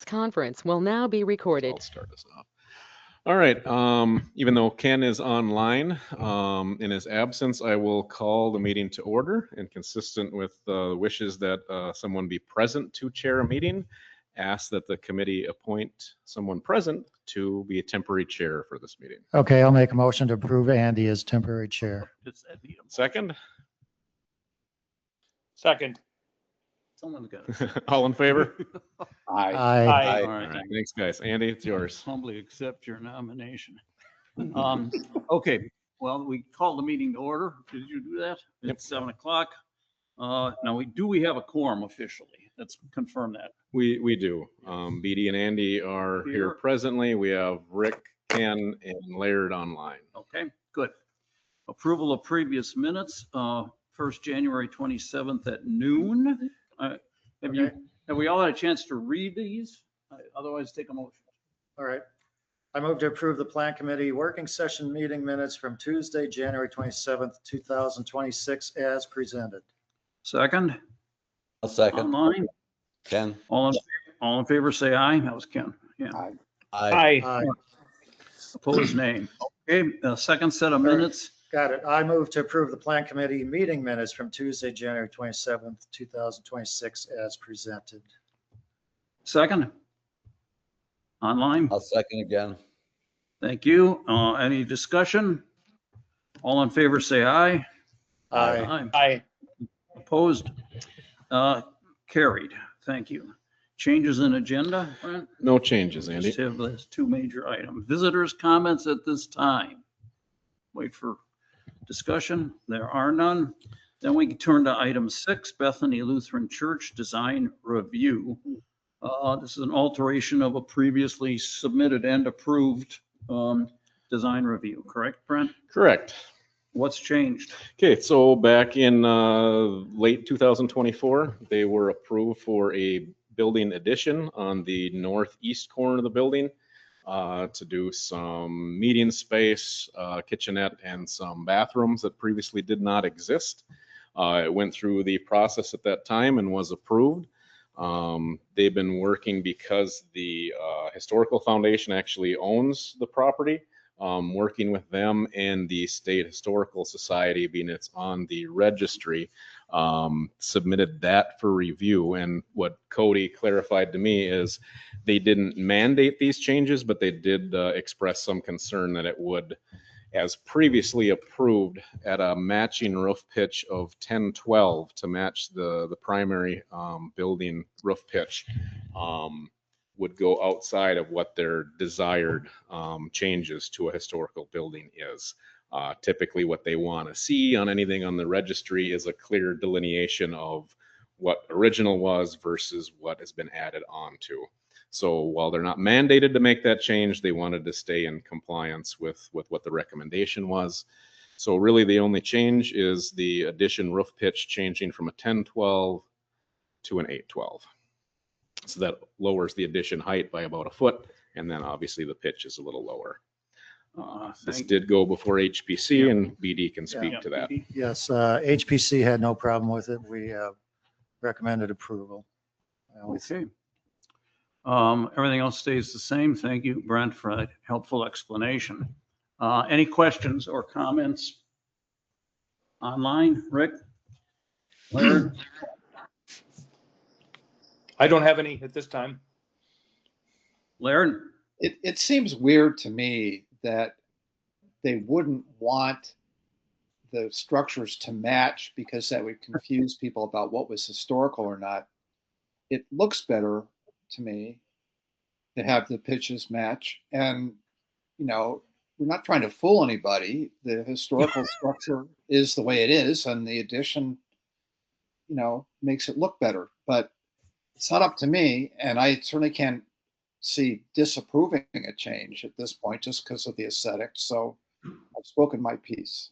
conference will now be recorded. I'll start us off. All right. Even though Ken is online, in his absence, I will call the meeting to order, and consistent with the wishes that someone be present to chair a meeting, ask that the committee appoint someone present to be a temporary chair for this meeting. Okay, I'll make a motion to approve Andy as temporary chair. Second, Second. Someone's got it. all in favor? Aye. Aye. All All right. right, thanks, guys. Andy, it's yours. Humbly accept your nomination. Okay, well, we called the meeting to order. Did you do that? Yep. It's 7 o'clock. Now, we have a quorum officially? Let's confirm that. We do. BD and Andy are here Here. presently. We have Rick, Ken, and Laird online. Okay, good. Approval of previous minutes, 1st January 27th at noon. Have we all had a chance to read these? Otherwise, take a motion. All right. I move to approve the Plan Committee working session meeting minutes from Tuesday, January 27th, 2026 as presented. Second, I'll second. online, Ken? all in favor, say aye. That was Ken. Yeah. Aye. Aye. Opposed, nay. Okay, second set of minutes. Got it. I move to approve the Plan Committee meeting minutes from Tuesday, January 27th, 2026 as presented. Second, online. I'll second again. Thank you. Any discussion? All in favor, say aye. Aye. Aye. Opposed? Carried. Thank you. Changes in agenda, Brent? No changes, Andy. Just have those two major items. Visitors' comments at this time. Wait for discussion. There are none. Then we can turn to item 6, Bethany Lutheran Church Design Review. This is an alteration of a previously submitted and approved design review, correct, Brent? Correct. What's changed? Okay, so back in late 2024, they were approved for a building addition on the northeast corner of the building to do some meeting space, kitchenette, and some bathrooms that previously did not exist. It went through the process at that time and was approved. They've been working because the Historical Foundation actually owns the property. Working with them and the State Historical Society, being it's on the registry, submitted that for review. And what Cody clarified to me is they didn't mandate these changes, but they did express some concern that it would, as previously approved, at a matching roof pitch of 1012 to match the primary building roof pitch. Would go outside of what their desired changes to a historical building is. Typically what they want to see on anything on the registry is a clear delineation of what original was versus what has been added on to. So while they're not mandated to make that change, they wanted to stay in compliance with what the recommendation was. So really the only change is the addition roof pitch changing from a 1012 to an 812. So that lowers the addition height by about a foot, and then obviously the pitch is a little lower. This did go before HPC, and BD can speak to that. Yes, HPC had no problem with it. We recommended approval. Okay. Everything else stays the same. Thank you, Brent, for that helpful explanation. Any questions or comments online? Rick? Laird? I don't have any at this time. Laird? It seems weird to me that they wouldn't want the structures to match because that would confuse people about what was historical or not. It looks better to me to have the pitches match. And, you know, we're not trying to fool anybody. The historical structure is the way it is, and the addition, you know, makes it look better. But it's not up to me, and I certainly can't see disapproving a change at this point just because of the aesthetics. So I've spoken my piece.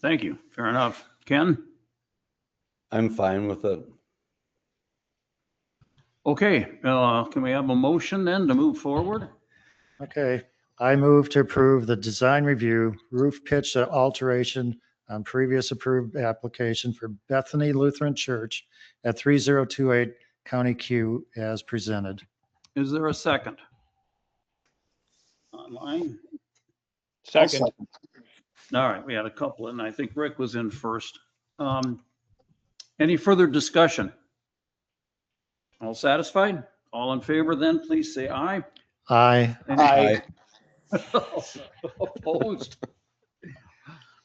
Thank you. Fair enough. Ken? I'm fine with it. Okay, can we have a motion then to move forward? Okay, I move to approve the design review roof pitch alteration on previous approved application for Bethany Lutheran Church at 3028 County Q as presented. Is there a second? Online? I'll Second. All right, we had a couple, and I think Rick was in first. Any further discussion? All satisfied? All in favor then, please say aye. Aye. Aye. Opposed?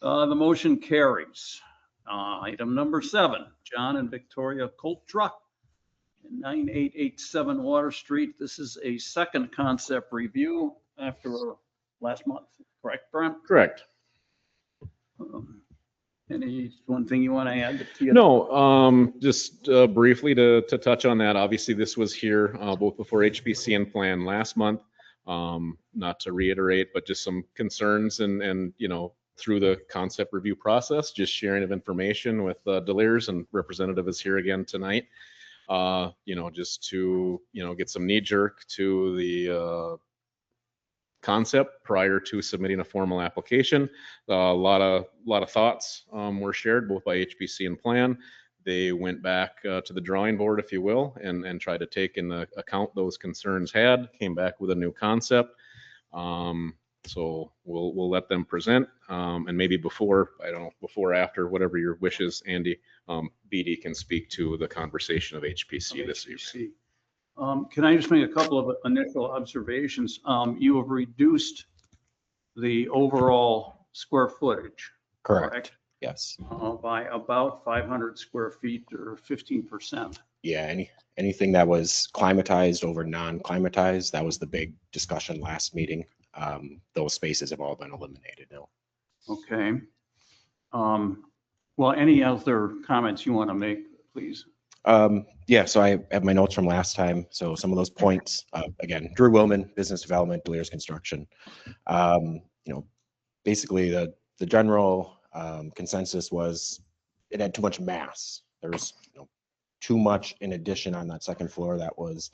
The motion carries. Item number 7, John and Victoria Colt Truck, 9887 Water Street. This is a second concept review after last month, correct, Brent? Correct. Any one thing you want to add? No, just briefly to touch on that. Obviously, this was here both before HPC and plan last month. Not to reiterate, but just some concerns and through the concept review process, just sharing of information with Delairs, and representative is here again tonight. Just to get some knee jerk to the concept prior to submitting a formal application. A lot of thoughts were shared both by HPC and plan. They went back to the drawing board, if you will, and tried to take into account those concerns had, came back with a new concept. So we'll let them present, and maybe before or after, whatever your wishes, Andy, BD can speak to the conversation of HPC this evening. Can I just make a couple of initial observations? You have reduced the overall square footage. Correct. Yes. By about 500 square feet or 15%. Yeah. Anything that was climatized over non-climatized, that was the big discussion last meeting. Those spaces have all been eliminated now. Okay. Well, any other comments you want to make, please? Yeah, so I have my notes from last time. So some of those points, again, Drew Willman, business development, Delairs Construction. Basically the general consensus was it had too much mass. There was too much in addition on that second floor that was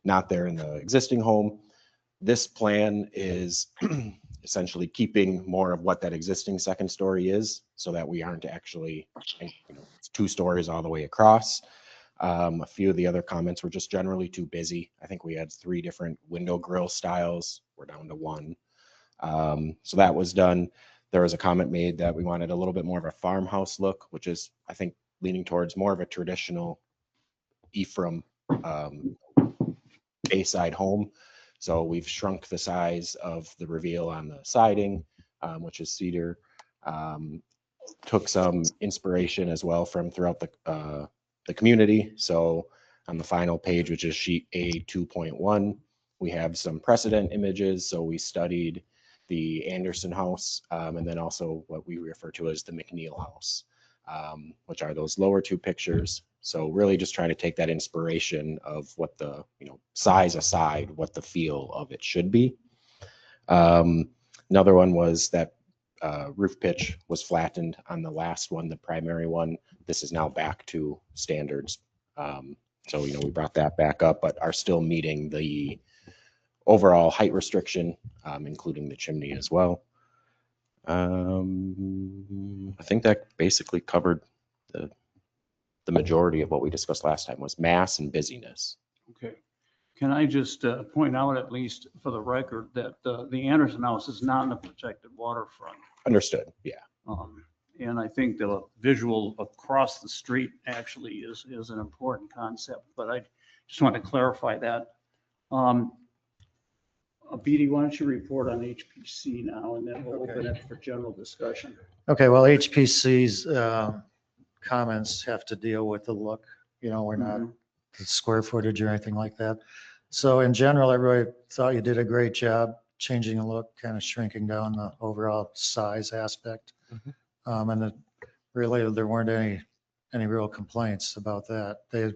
not there in the existing home. This plan is essentially keeping more of what that existing second story is, so that we aren't actually, it's 2 stories all the way across. A few of the other comments were just generally too busy. I think we had 3 different window grill styles. We're down to 1. So that was done. There was a comment made that we wanted a little bit more of a farmhouse look, which is, I think, leaning towards more of a traditional Ephraim Bayside home. So we've shrunk the size of the reveal on the siding, which is cedar. Took some inspiration as well from throughout the community. So on the final page, which is sheet A 2.1, we have some precedent images. So we studied the Anderson House, and then also what we refer to as the McNeil House, which are those lower 2 pictures. So really just trying to take that inspiration of what the, size aside, what the feel of it should be. Another one was that roof pitch was flattened on the last one, the primary one. This is now back to standards. So, we brought that back up, but are still meeting the overall height restriction, including the chimney as well. I think that basically covered the majority of what we discussed last time, was mass and busyness. Okay. Can I just point out, at least for the record, that the Anderson House is not in a protected waterfront. Understood. Yeah. And I think the visual across the street actually is an important concept, but I just want to clarify that. BD, why don't you report on HPC now, and then we'll open it for general discussion. Okay, well, HPC's comments have to deal with the look. We're not the square footage or anything like that. So in general, everybody thought you did a great job changing the look, kind of shrinking down the overall size aspect. And really, there weren't any real complaints about that.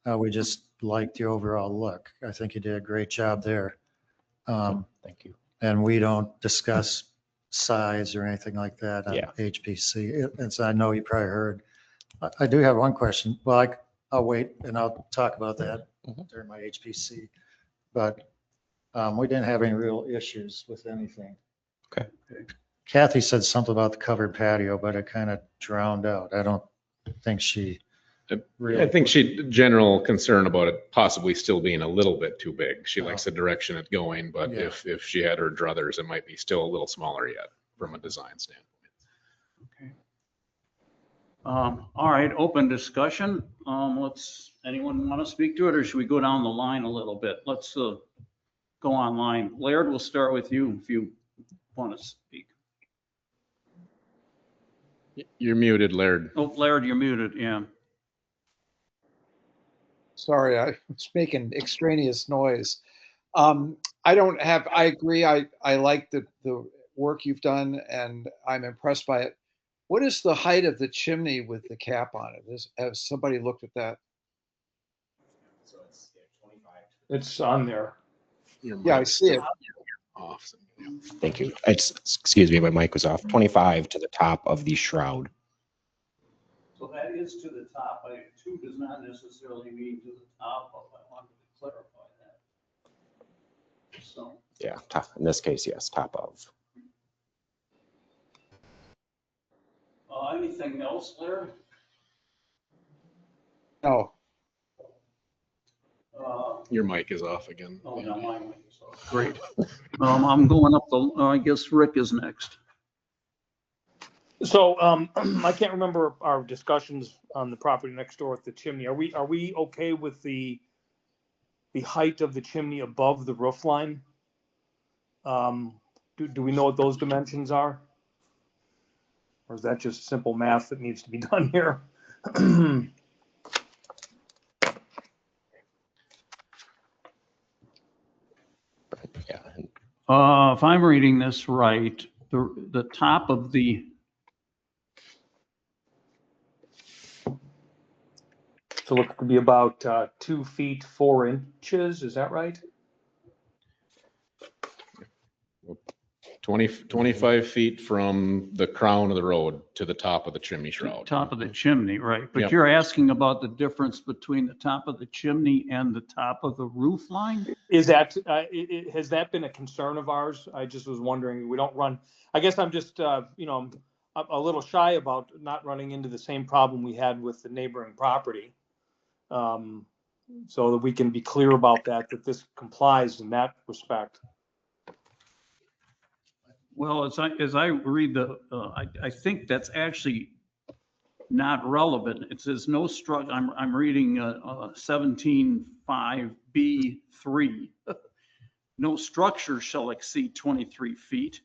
We just liked the overall look. I think you did a great job there. Thank you. And we don't discuss size or anything like that on HPC. And so I know you probably heard. I do have one question. Well, I'll wait and I'll talk about that during my HPC. But we didn't have any real issues with anything. Okay. Kathy said something about the covered patio, but it kind of drowned out. I don't think she I think she, general concern about it possibly still being a little bit too big. She likes the direction it's going, but Yeah. if she had her druthers, it might be still a little smaller yet from a design standpoint. All right, open discussion. Anyone want to speak to it, or should we go down the line a little bit? Let's go online. Laird, we'll start with you if you want to speak. You're muted, Laird. Oh, Laird, you're muted, yeah. Sorry, I was making extraneous noise. I agree. I like the work you've done and I'm impressed by it. What is the height of the chimney with the cap on it? Has somebody looked at that? It's on there. Yeah, I see it. Off. Thank you. Excuse me, my mic was off. 25 to the top of the shroud. So that is to the top. 2 does not necessarily mean to the top of. I wanted to clarify that. So. Yeah, top, in this case, yes, top of. Anything else, Laird? No. Your mic is off again. Oh, no, my mic is off. Great. I'm going up I guess Rick is next. So I can't remember our discussions on the property next door with the chimney. Are we okay with the height of the chimney above the roof line? Do we know what those dimensions are? Or is that just simple math that needs to be done here? Yeah. If I'm reading this right, the top of the. So it could be about 2 feet 4 inches. Is that right? 25 feet from the crown of the road to the top of the chimney shroud. Top of the chimney, right? But Yep. you're asking about the difference between the top of the chimney and the top of the roof line? Is that has that been a concern of ours? I just was wondering. We don't run. I guess I'm just I'm a little shy about not running into the same problem we had with the neighboring property, so that we can be clear about that this complies in that respect. Well, as I read I think that's actually not relevant. It says no structure. I'm reading 17.5B3. No structure shall exceed 23 feet.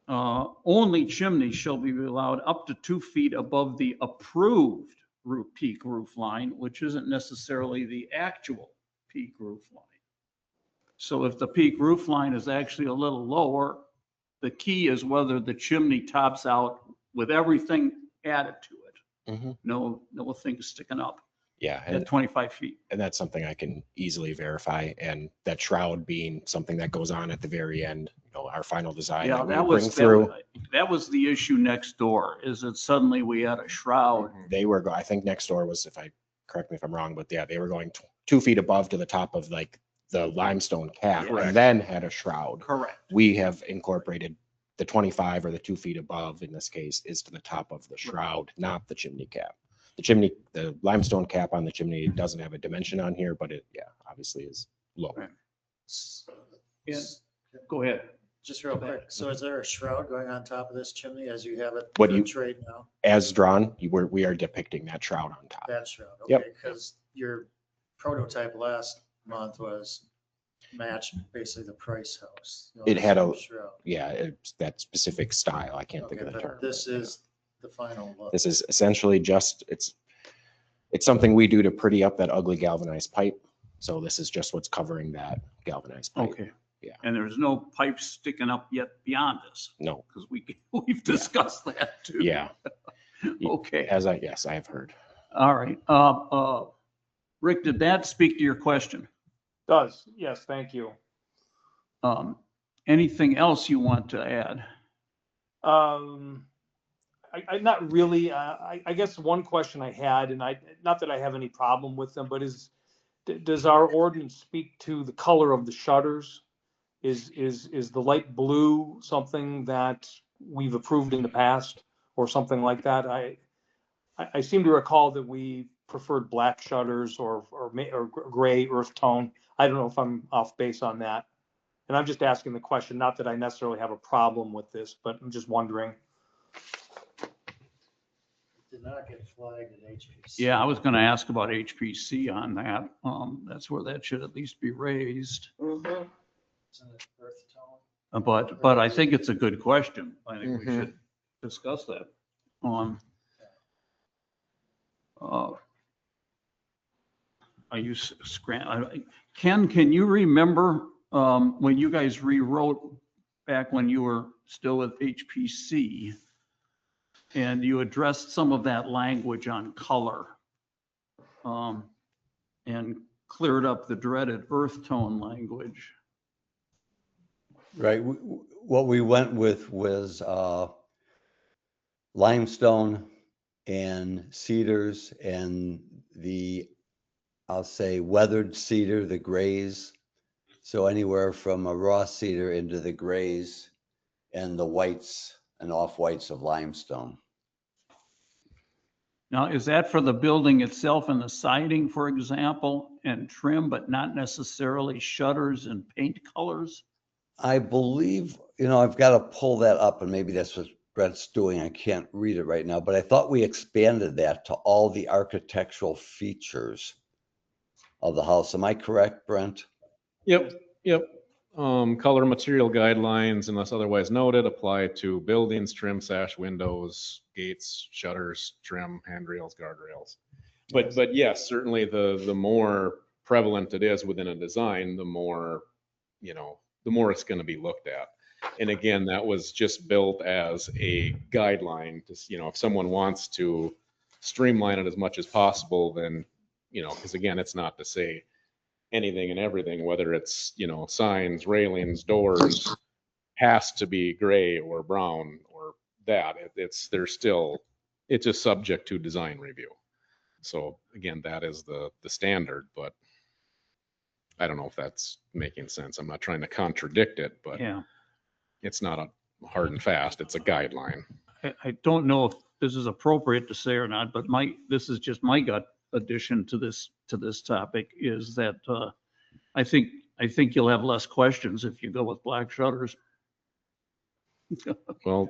Only chimney shall be allowed up to 2 feet above the approved peak roof line, which isn't necessarily the actual peak roof line. So if the peak roof line is actually a little lower, the key is whether the chimney tops out with everything added to it. Mm-hmm. No things sticking up Yeah, at 25 feet. and that's something I can easily verify. And that shroud being something that goes on at the very end, our final design Yeah, that we that bring was, through. that was the issue next door, is that suddenly we had a shroud. They were, I think next door was, correct me if I'm wrong, but yeah, they were going 2 feet above to the top of like the limestone cap Correct. and then had a shroud. Correct. We have incorporated the 25 or the 2 feet above in this case is to the top of the shroud, not the chimney cap. The limestone cap on the chimney doesn't have a dimension on here, but it, obviously is low. Right. Yeah, go ahead. Just real quick, so is there a shroud going on top of this chimney as you have it What you- portrayed now? As drawn, we are depicting that shroud on top. That shroud, Yep. okay, because your prototype last month was matched basically the Price House. It had a- shroud. Yeah, it's that specific style. I can't think Okay, of the but term. this is the final look. This is essentially just, it's something we do to pretty up that ugly galvanized pipe. So this is just what's covering that galvanized pipe. Okay. Yeah. And there's no pipes sticking up yet beyond this, No, because we've discussed that too. yeah, Okay, yes, I have heard. all right. Rick, did that speak to your question? Does, yes, thank you. Anything else you want to add? I not really. I guess one question I had, and not that I have any problem with them, but does our ordinance speak to the color of the shutters? Is the light blue something that we've approved in the past or something like that? I seem to recall that we preferred black shutters or gray earth tone. I don't know if I'm off base on that. And I'm just asking the question, not that I necessarily have a problem with this, but I'm just wondering. Did not get flagged at HPC. Yeah, I was going to ask about HPC on that. That's where that should at least be raised. Isn't it earth tone? But I think it's a good question. I think we Mhm. should discuss that. Are you Ken, can you remember when you guys rewrote back when you were still with HPC and you addressed some of that language on color and cleared up the dreaded earth tone language? Right. What we went with was limestone and cedars and I'll say weathered cedar, the grays. So anywhere from a raw cedar into the grays and the whites and off whites of limestone. Now, is that for the building itself and the siding, for example, and trim, but not necessarily shutters and paint colors? I believe, I've got to pull that up and maybe that's what Brent's doing. I can't read it right now, but I thought we expanded that to all the architectural features of the house. Am I correct, Brent? Yep. Color material guidelines, unless otherwise noted, apply to buildings, trim, sash, windows, gates, shutters, trim, handrails, guardrails. But yes, certainly the more prevalent it is within a design, the more it's going to be looked at. And again, that was just built as a guideline to, if someone wants to streamline it as much as possible, then, because again, it's not to say anything and everything, whether it's, signs, railings, doors, has to be gray or brown or that. It's just subject to design review. So again, that is the standard, but I don't know if that's making sense. I'm not trying to contradict it, but Yeah. it's not a hard and fast, it's a guideline. I don't know if this is appropriate to say or not, but this is just my gut addition to this topic is that I think you'll have less questions if you go with black shutters. Well,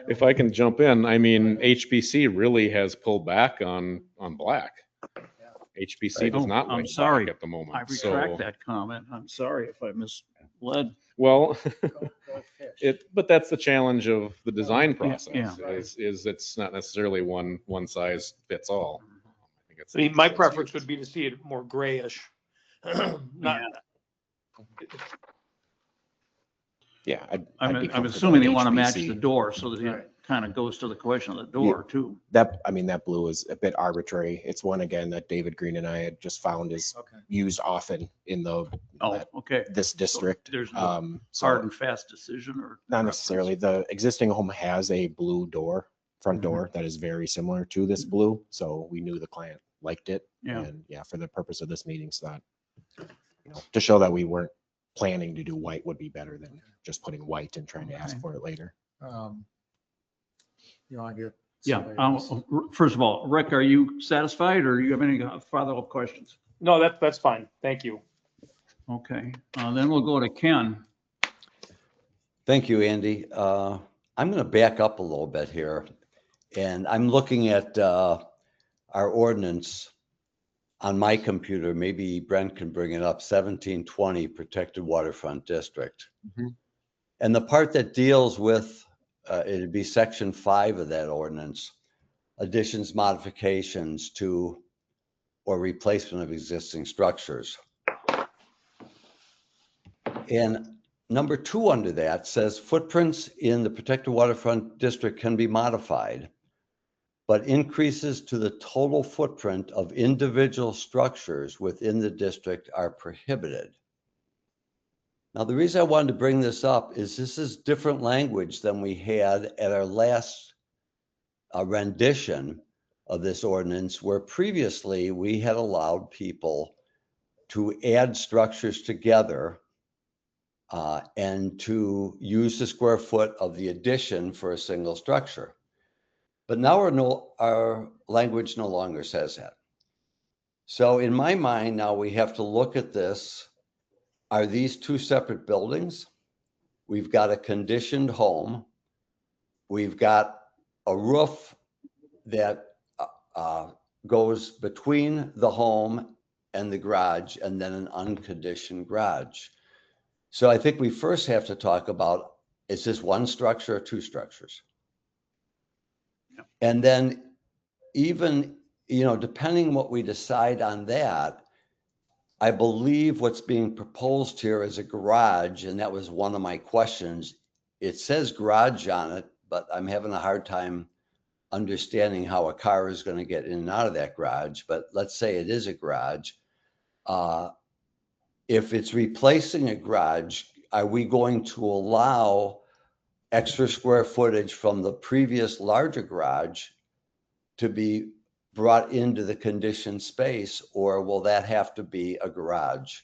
if I can jump in, I mean, HPC really has pulled back on black. HPC does not I'm like sorry. black at the moment. I retract that comment. I'm sorry if I misled. Well, Go fish. but that's the challenge of the design process. Yeah. Is it's not necessarily one size fits all. I think it's. I mean, my preference would be to see it more grayish. Not, Yeah. I'd be I'm comfortable assuming they with want to match HPC. the door, so that it kind of goes to the question of the door too. That blue is a bit arbitrary. It's one, again, that David Green and I had just found is Okay. used often in Oh, okay. this district. There's no So hard and fast decision or? not necessarily. The existing home has a blue front Mm-hmm. door that is very similar to this blue. So we knew the client liked it. Yeah. And yeah, for the purpose of this meeting, so that, to show that we weren't planning to do white would be better than just putting white and trying to ask Okay. for it later. You want to get? Yeah. somebody else? First of all, Rick, are you satisfied or do you have any follow-up questions? no, that's fine. Thank you. Okay, then we'll go to Ken. Thank you, Andy. I'm going to back up a little bit here. And I'm looking at our ordinance on my computer. Maybe Brent can bring it up, 1720 Protected Waterfront District. Mhm. And the part that deals with, it'd be section 5 of that ordinance, additions, modifications to, or replacement of existing structures. And number 2 under that says footprints in the Protected Waterfront District can be modified, but increases to the total footprint of individual structures within the district are prohibited. Now, the reason I wanted to bring this up is this is different language than we had at our last rendition of this ordinance, where previously we had allowed people to add structures together and to use the square foot of the addition for a single structure. But now our language no longer says that. So in my mind, now we have to look at this. Are these two separate buildings? We've got a conditioned home. We've got a roof that goes between the home and the garage, and then an unconditioned garage. So I think we first have to talk about, is this one structure or two structures? Yeah. And then even, depending what we decide on that, I believe what's being proposed here is a garage, and that was one of my questions. It says garage on it, but I'm having a hard time understanding how a car is going to get in and out of that garage. But let's say it is a garage. If it's replacing a garage, are we going to allow extra square footage from the previous larger garage to be brought into the conditioned space, or will that have to be a garage?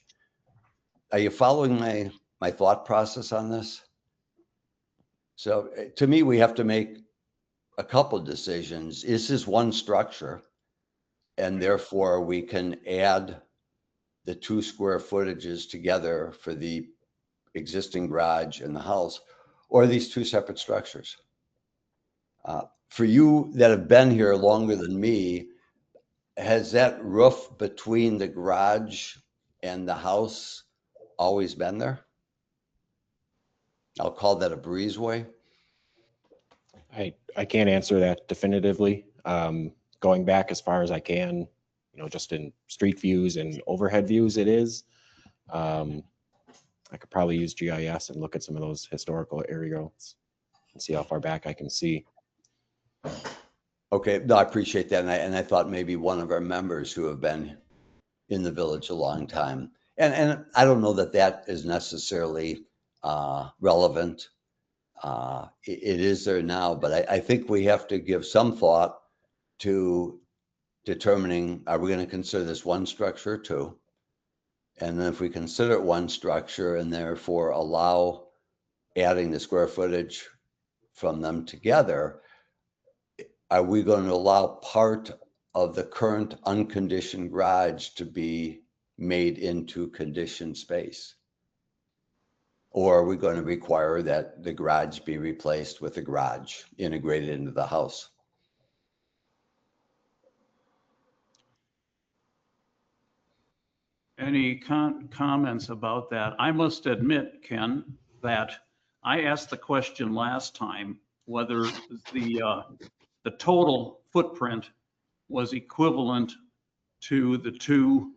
Are you following my thought process on this? So to me, we have to make a couple decisions. Is this one structure? And therefore we can add the 2 square footages together for the existing garage and the house, or are these two separate structures? For you that have been here longer than me, has that roof between the garage and the house always been there? I'll call that a breezeway. I can't answer that definitively. Going back as far as I can, just in street views and overhead views, it is. I could probably use GIS and look at some of those historical aerials and see how far back I can see. Okay, no, I appreciate that. And I thought maybe one of our members who have been in the village a long time. And I don't know that that is necessarily relevant. It is there now, but I think we have to give some thought to determining, are we going to consider this one structure or two? And then if we consider it one structure and therefore allow adding the square footage from them together, are we going to allow part of the current unconditioned garage to be made into conditioned space? Or are we going to require that the garage be replaced with a garage integrated into the house? Any comments about that? I must admit, Ken, that I asked the question last time whether the total footprint was equivalent to the two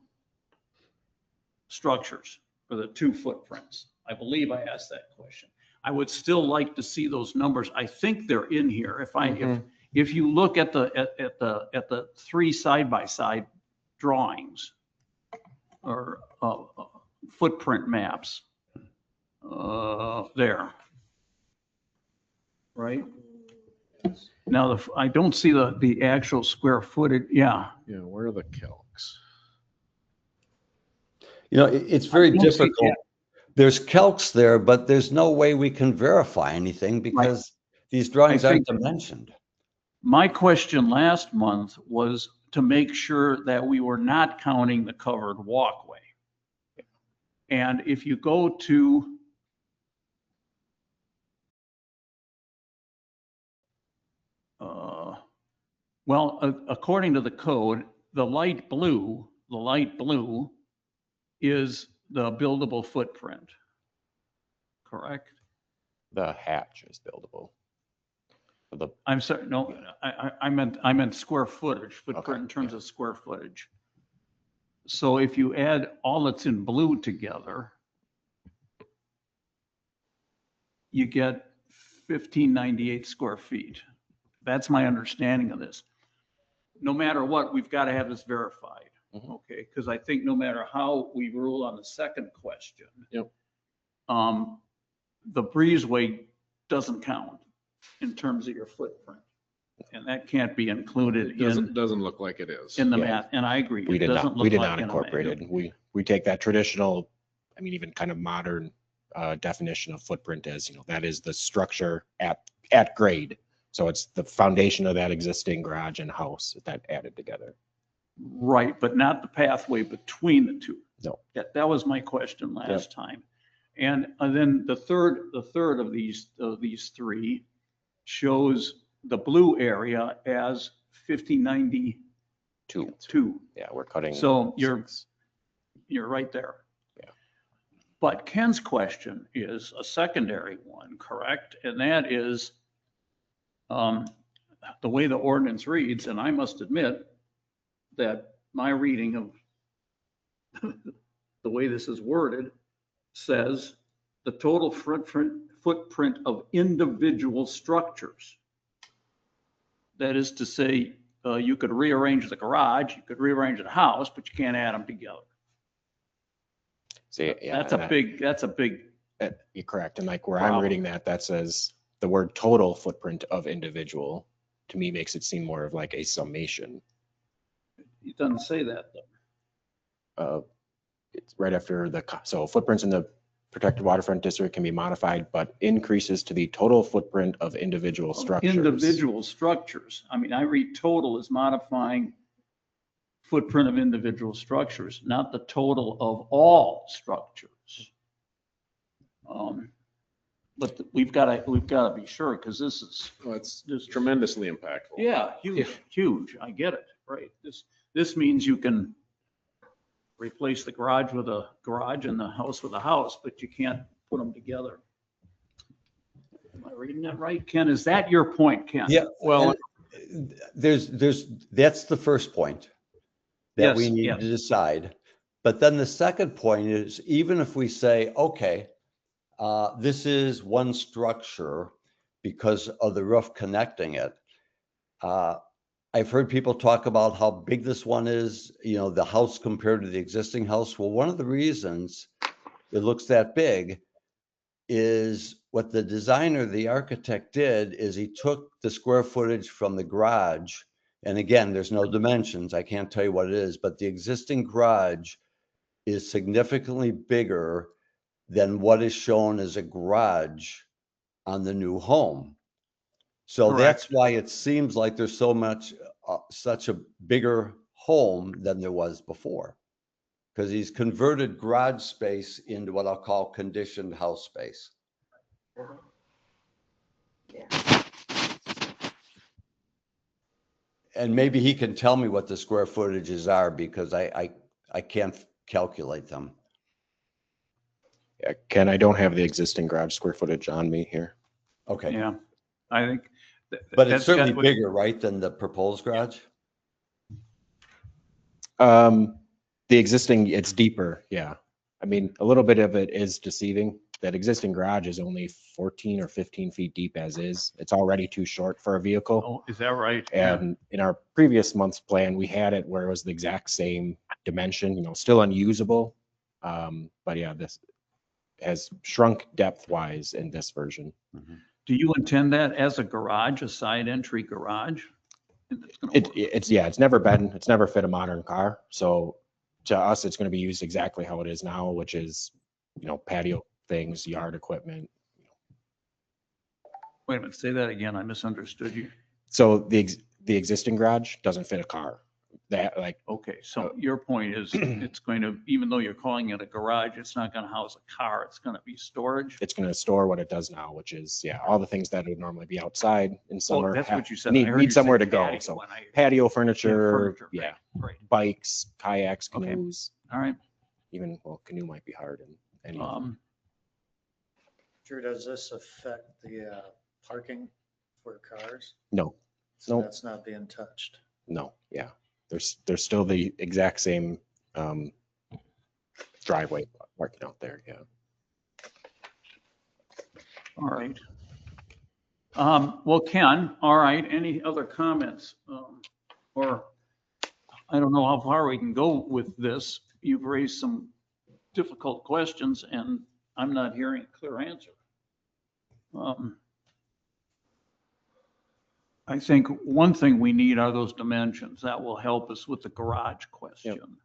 structures or the two footprints. I believe I asked that question. I would still like to see those numbers. I think they're in here. If you look at the 3 side-by-side drawings or footprint maps, there, right? Now, I don't see the actual square footage. Yeah. Yeah, where are the calcs? It's very difficult. There's calcs there, but there's no way we can verify anything because these drawings aren't dimensioned. My question last month was to make sure that we were not counting the covered walkway. And if you go to according to the code, the light blue is the buildable footprint, correct? The hatch is buildable. I'm sorry, no, I meant square footage, footprint Okay, in terms of square footage. So if you add all that's in blue together, you get 1598 square feet. That's my understanding of this. No matter what, we've got to have this verified. Okay, because I think no matter how we rule on the second question, Yep. The breezeway doesn't count in terms of your footprint. And that can't be included Doesn't look like it is. in the Yeah. math. And I agree. We It did doesn't not, look we did like not in a incorporate manual. it. We take that traditional, even kind of modern definition of footprint as, that is the structure at grade. So it's the foundation of that existing garage and house that added together. Right, but not the pathway between the two. No. That was my question last time. And then the third of these three shows the blue area as 5092. Two. Yeah, we're cutting. So six. you're right there. Yeah. But Ken's question is a secondary one, correct? And that is the way the ordinance reads, and I must admit that my reading of the way this is worded says the total footprint of individual structures. That is to say, you could rearrange the garage, you could rearrange the house, but you can't add them together. See, yeah, That's a big, you're correct. And like where Problem. I'm reading that says the word total footprint of individual, to me makes it seem more of like a summation. it doesn't say that though. It's right after so footprints in the protected waterfront district can be modified, but increases to the total footprint of individual structures. Individual structures. I mean, I read total as modifying footprint of individual structures, not the total of all structures. But we've got to be sure, because this is, Well, it's tremendously impactful. yeah, huge. I get it, right? This means you can replace the garage with a garage and the house with a house, but you can't put them together. Am I reading that right, Ken? Is that your point, Ken? Yeah, Well, that's the first point that we Yes, need yes. to decide. But then the second point is, even if we say, okay, this is one structure because of the roof connecting it. I've heard people talk about how big this one is, the house compared to the existing house. Well, one of the reasons it looks that big is what the designer, the architect did is he took the square footage from the garage. And again, there's no dimensions. I can't tell you what it is, but the existing garage is significantly bigger than what is shown as a garage on the new home. So that's why it seems like there's such a bigger home than there was before. Because he's converted garage space into what I'll call conditioned house space. And maybe he can tell me what the square footages are, because I can't calculate them. Yeah, Ken, I don't have the existing garage square footage on me here. Okay. Yeah, I think. But it's certainly bigger, right, than the proposed garage? The existing, it's deeper. Yeah. I mean, a little bit of it is deceiving. That existing garage is only 14 or 15 feet deep as is. It's already too short for a vehicle. Oh, is that right? And in our previous month's plan, we had it where it was the exact same dimension, still unusable. But yeah, this has shrunk depth wise in this version. Do you intend that as a garage, a side entry garage? It's never fit a modern car. So to us, it's going to be used exactly how it is now, which is, patio things, yard equipment. Wait a minute, say that again. I misunderstood you. So the existing garage doesn't fit a car. Okay, so your point is it's going to, even though you're calling it a garage, it's not going to house a car. It's going to be storage. It's going to store what it does now, which is, all the things that would normally be outside in summer. That's what you said. I heard Need you somewhere say to go. patio So when I- patio furniture, Right. bikes, kayaks, Okay. canoes, All right. even, canoe might be hard in any. Drew, does this affect the parking for cars? No, So Nope. that's not being touched. no, yeah. There's still the exact same driveway parking out there, yeah. All right. Well, Ken, all right, any other comments? Or I don't know how far we can go with this. You've raised some difficult questions and I'm not hearing a clear answer. I think one thing we need are those dimensions. That will help us with the garage question.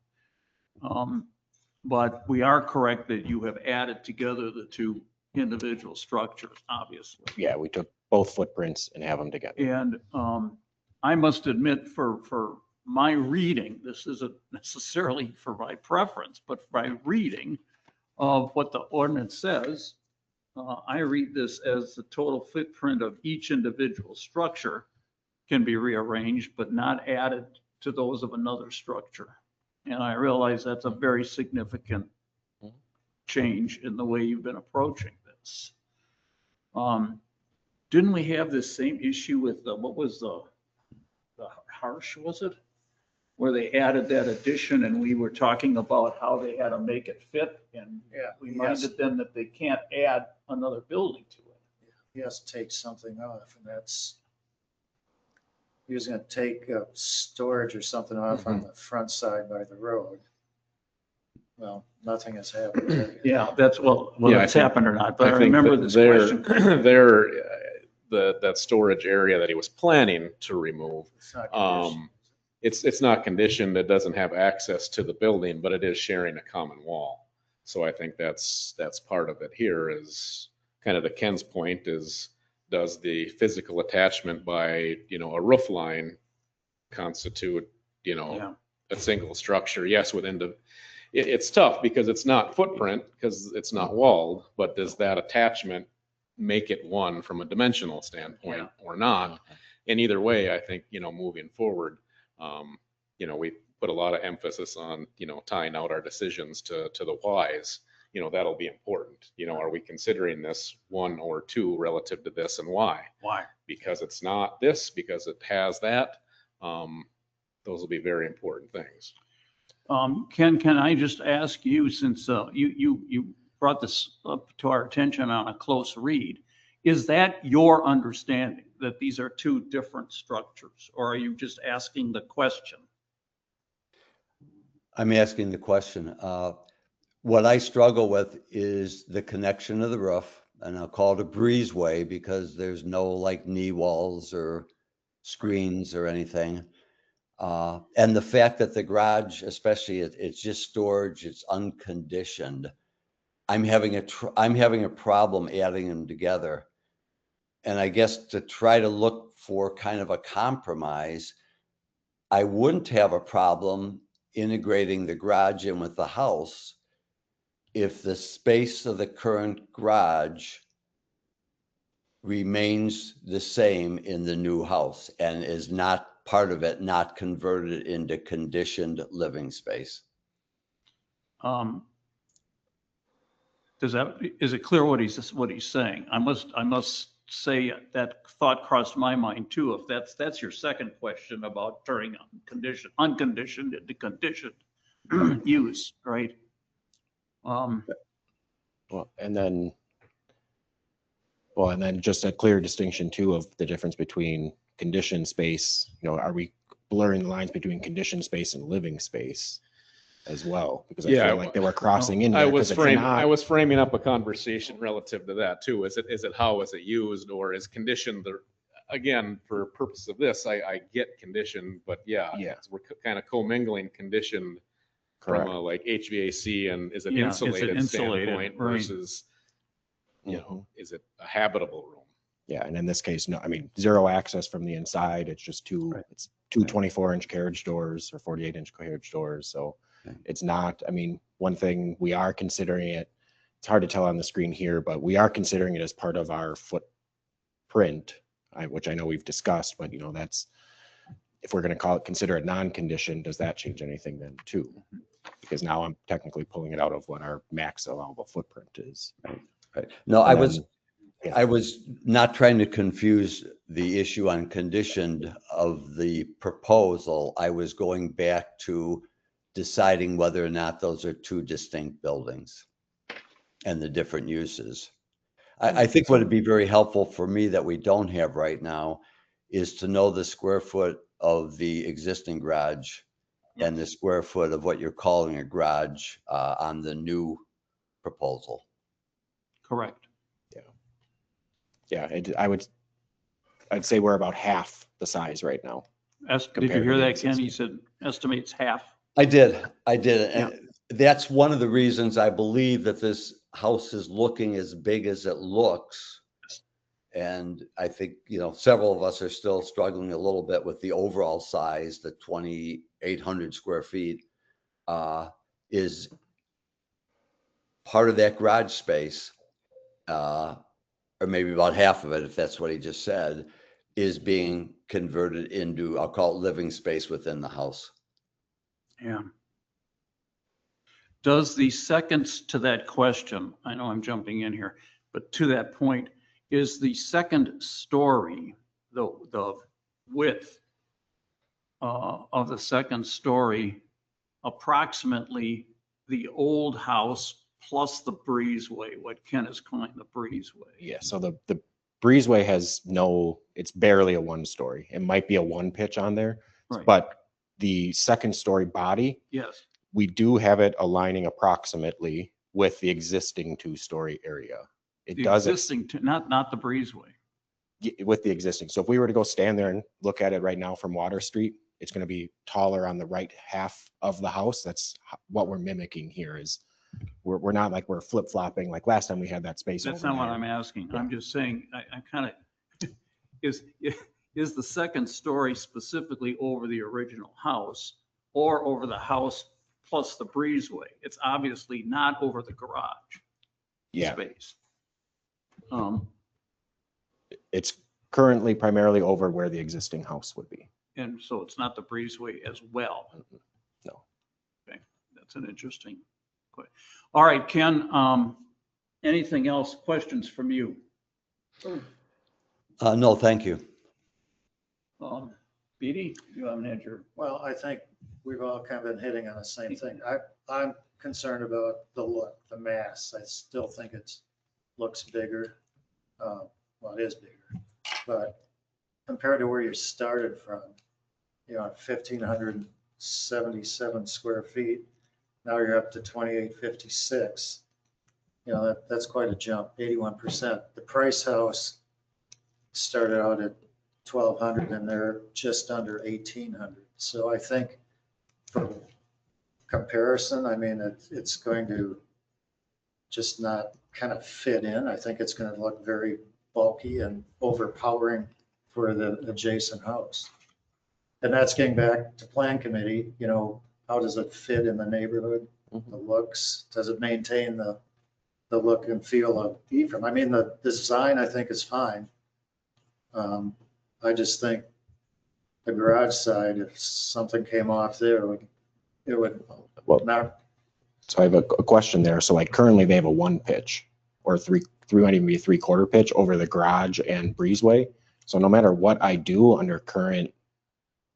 But we are correct that you have added together the two individual structures, obviously. Yeah, we took both footprints and have them together. And I must admit, for my reading, this isn't necessarily for my preference, but my reading of what the ordinance says, I read this as the total footprint of each individual structure can be rearranged, but not added to those of another structure. And I realize that's a very significant change in the way you've been approaching this. Didn't we have this same issue with what was the Harsh, was it? Where they added that addition and we were talking about how they had to make it fit and reminded them that they can't add another building to it. He has to take something off, and that's, he was gonna take storage or something off on the front side by the road. Well, nothing has happened there yet. Yeah, that's, well, Yeah, whether I it's think- happened or not, but I think remember that this there- question. that storage area that he was planning to remove, It's not conditioned. it's not conditioned, it doesn't have access to the building, but it is sharing a common wall. So I think that's part of it here is kind of the Ken's point is, does the physical attachment by, a roof line constitute, Yeah. a single structure? Yes, within it's tough because it's not footprint, because it's not walled, but does that attachment make it one from a dimensional standpoint or not? And either way, I think, moving forward, we put a lot of emphasis on, tying out our decisions to the whys. That'll be important. Are we considering this one or two relative to this and why? Why? Because it's not this, because it has that. Those will be very important things. Ken, can I just ask you, since you brought this up to our attention on a close read, is that your understanding that these are two different structures, or are you just asking the question? I'm asking the question. What I struggle with is the connection of the roof, and I'll call it a breezeway because there's no like knee walls or screens or anything. And the fact that the garage, especially, it's just storage, it's unconditioned. I'm having a problem adding them together. And I guess to try to look for kind of a compromise, I wouldn't have a problem integrating the garage in with the house if the space of the current garage remains the same in the new house and is not part of it, not converted into conditioned living space. Is it clear what he's saying? I must say that thought crossed my mind too. If that's your second question about turning unconditioned into conditioned use, right? And then just a clear distinction too of the difference between conditioned space, are we blurring the lines between conditioned space and living space as well? Because I feel like they were crossing in there. I was framing up a conversation relative to that too. Is it how is it used, or is conditioned again, for purpose of this, I get conditioned, but we're kind of commingling conditioned Correct. from a like HVAC and is it Yeah, is it insulated insulated, standpoint right. versus, is it a habitable room? Yeah, and in this case, no, I mean, zero access from the inside. It's just two 24-inch carriage doors or 48-inch carriage doors. So it's not, I mean, one thing we are considering it, it's hard to tell on the screen here, but we are considering it as part of our footprint, which I know we've discussed, but that's, if we're going to consider it non-conditioned, does that change anything then too? Because now I'm technically pulling it out of what our max allowable footprint is. Right. No, And I was not trying to confuse the issue on conditioned of the proposal. I was going back to deciding whether or not those are two distinct buildings and the different uses. I think what would be very helpful for me that we don't have right now is to know the square foot of the existing garage and the square foot of what you're calling a garage on the new proposal. Correct. Yeah, I'd say we're about half the size right now. Did you Compared hear to the that, Ken? existing. He said estimates half. I did. And that's one of the reasons I believe that this house is looking as big as it looks, And I think, several of us are still struggling a little bit with the overall size, the 2,800 square feet, is part of that garage space, or maybe about half of it, if that's what he just said, is being converted into, I'll call it living space within the house. Yeah. Does the seconds to that question, I know I'm jumping in here, but to that point, is the second story, the width of the second story approximately the old house plus the breezeway, what Ken is calling the breezeway? Yeah, so the breezeway has it's barely a 1-story. It might be a 1 pitch on there, Right. but the second story body, Yes. we do have it aligning approximately with the existing 2-story area. It The does existing, not the breezeway. with the existing. So if we were to go stand there and look at it right now from Water Street, it's going to be taller on the right half of the house. That's what we're mimicking here. Is we're not like we're flip flopping like last time we had that space. That's over not what there. I'm asking. Yeah. I'm just saying, I kind of, is the second story specifically over the original house or over the house plus the breezeway? It's obviously not over the garage Yeah, space. it's currently primarily over where the existing house would be. And so it's not the breezeway as well. No. Okay, that's an interesting question. All right, Ken, anything else? Questions from you? No, thank you. Beatty, you haven't had your, Well, I think we've all kind of been hitting on the same thing. I'm concerned about the look, the mass. I still think looks bigger. Well, it is bigger, but compared to where you started from, 1,577 square feet, now you're up to 2,856. That's quite a jump, 81%. The Price House started out at 1,200 and they're just under 1,800. So I think for comparison, I mean, it's going to just not kind of fit in. I think it's going to look very bulky and overpowering for the adjacent house. And that's getting back to plan committee, how does it fit in the neighborhood? The looks, does it maintain the look and feel of Ephraim? I mean, the design I think is fine. I just think the garage side, if something came off there, it would Well, not. So I have a question there. So like currently they have a 1 pitch or three might even be a 3/4 pitch over the garage and breezeway. So no matter what I do under current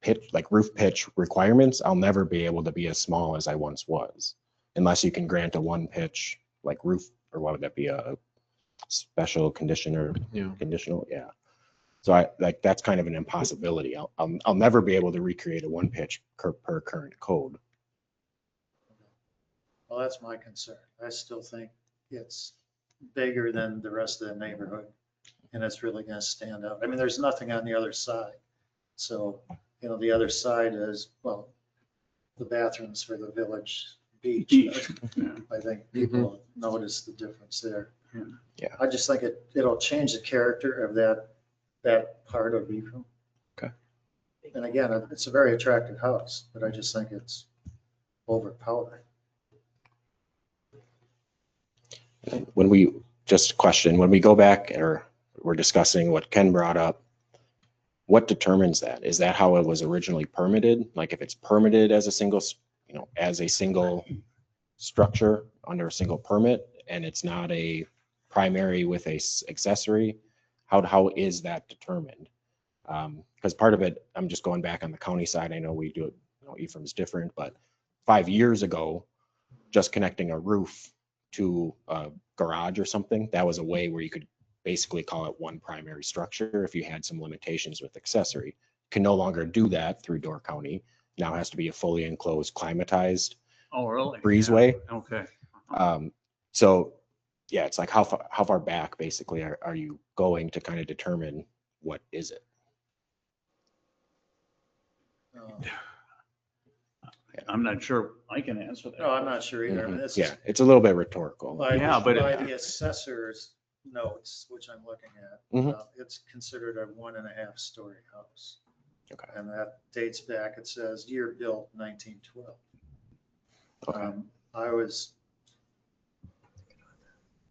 pitch, like roof pitch requirements, I'll never be able to be as small as I once was, unless you can grant a 1 pitch like roof, or what would that be, a special condition or conditional? Yeah. So that's kind of an impossibility. I'll never be able to recreate a 1 pitch per current code. Well, that's my concern. I still think it's bigger than the rest of the neighborhood and it's really going to stand out. I mean, there's nothing on the other side. So, the other side is, well, the bathrooms for the village beach. I think people notice the difference there. Yeah. I just think it'll change the character of that part of Ephraim. Okay. And again, it's a very attractive house, but I just think it's overpowering. When we go back, or we're discussing what Ken brought up, what determines that? Is that how it was originally permitted? Like if it's permitted as a single structure under a single permit and it's not a primary with a accessory, how is that determined? Because part of it, I'm just going back on the county side. I know we do it, Ephraim's different, but 5 years ago, just connecting a roof to a garage or something, that was a way where you could basically call it one primary structure if you had some limitations with accessory. Can no longer do that through Door County. Now has to be a fully enclosed, climatized breezeway. Yeah. Okay. So yeah, it's like how far back basically are you going to kind of determine what is it? I'm not sure I can answer that. No, I'm not sure either. I mean, Yeah, it's a little bit rhetorical. By Yeah, but the assessors, notes, which I'm looking at, Mhm. it's considered a 1.5-story house. Okay. And that dates back, it says year built 1912. Okay.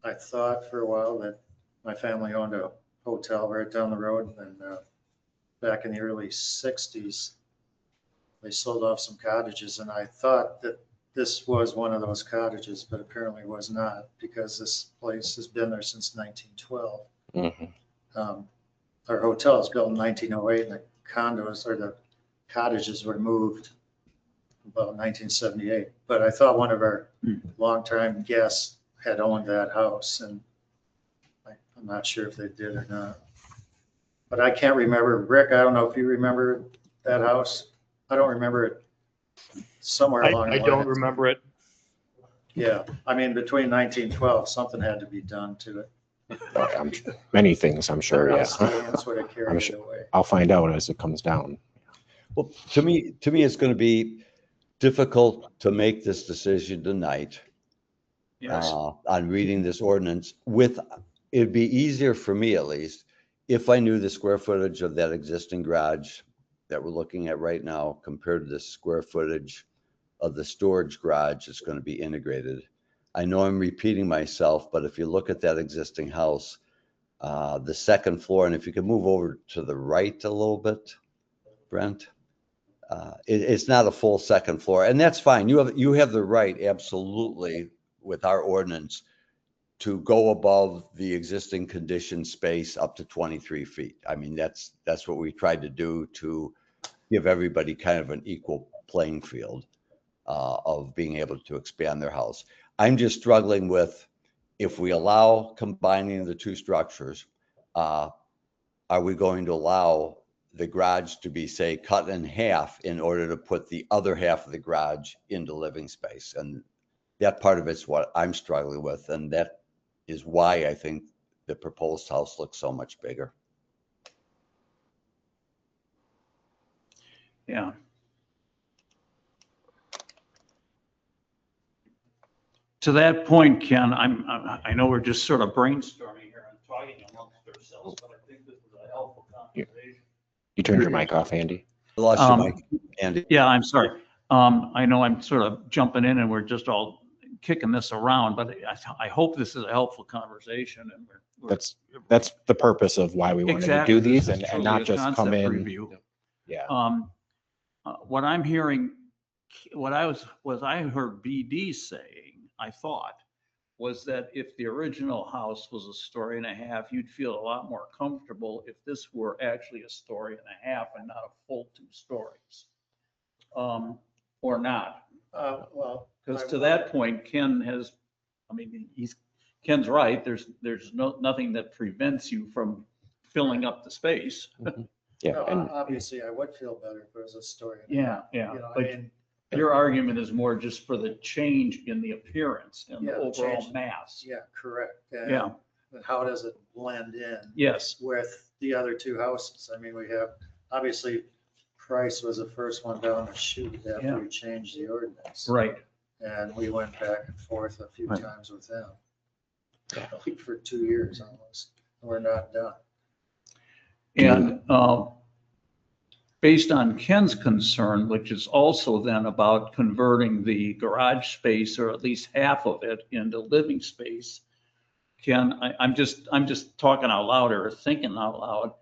I thought for a while that my family owned a hotel right down the road, and back in the early 60s, they sold off some cottages, and I thought that this was one of those cottages, but apparently was not, because this place has been there since 1912. Mhm. Our hotel was built in 1908, and the condos or the cottages were moved about 1978. But I thought one of our longtime guests had owned that house, and I'm not sure if they did or not. But I can't remember. Rick, I don't know if you remember that house. I don't remember it. Somewhere along the I line. don't remember it. Yeah, I mean, between 1912, something had to be done to it. Many things, I'm sure, yeah. Palestinians would have I'm carried it sure. away. I'll find out as it comes down. Well, to me, it's going to be difficult to make this decision tonight Yes. on reading this ordinance. It'd be easier for me, at least, if I knew the square footage of that existing garage that we're looking at right now compared to the square footage of the storage garage that's going to be integrated. I know I'm repeating myself, but if you look at that existing house, the second floor, and if you could move over to the right a little bit, Brent, it's not a full second floor, and that's fine. You have the right, absolutely, with our ordinance, to go above the existing conditioned space up to 23 feet. I mean, that's what we tried to do to give everybody kind of an equal playing field of being able to expand their house. I'm just struggling with, if we allow combining the two structures, are we going to allow the garage to be, say, cut in half in order to put the other half of the garage into living space? And that part of it's what I'm struggling with. And that is why I think the proposed house looks so much bigger. Yeah. To that point, Ken, I know we're just sort of brainstorming here and talking amongst ourselves, but I think this is a helpful conversation. You turned your mic off, Andy. I lost your mic, Andy. Yeah, I'm sorry. I know I'm sort of jumping in and we're just all kicking this around, but I hope this is a helpful conversation, and That's the purpose of why we wanted exactly, to do these this is and truly not a just come concept in. review. Yeah. What I'm hearing, I heard BD saying, I thought, was that if the original house was a story and a half, you'd feel a lot more comfortable if this were actually a story and a half and not a full 2 stories. Or not. Well, Because to that point, Ken's right. There's nothing that prevents you from filling up the space. Yeah. no, And obviously I would feel better if it was a story. Yeah. You know, I But mean, your argument is more just for the change in the appearance and the Yeah, overall change. mass. yeah, correct. And Yeah. how does it blend in Yes. with the other 2 houses? I mean, we have, obviously, Price was the first one down the chute Yeah. after we changed the ordinance. Right. And we went back and forth a few Right. times with them. Like for 2 years almost. We're not done. And based on Ken's concern, which is also then about converting the garage space, or at least half of it, into living space, Ken, I'm just talking out loud or thinking out loud.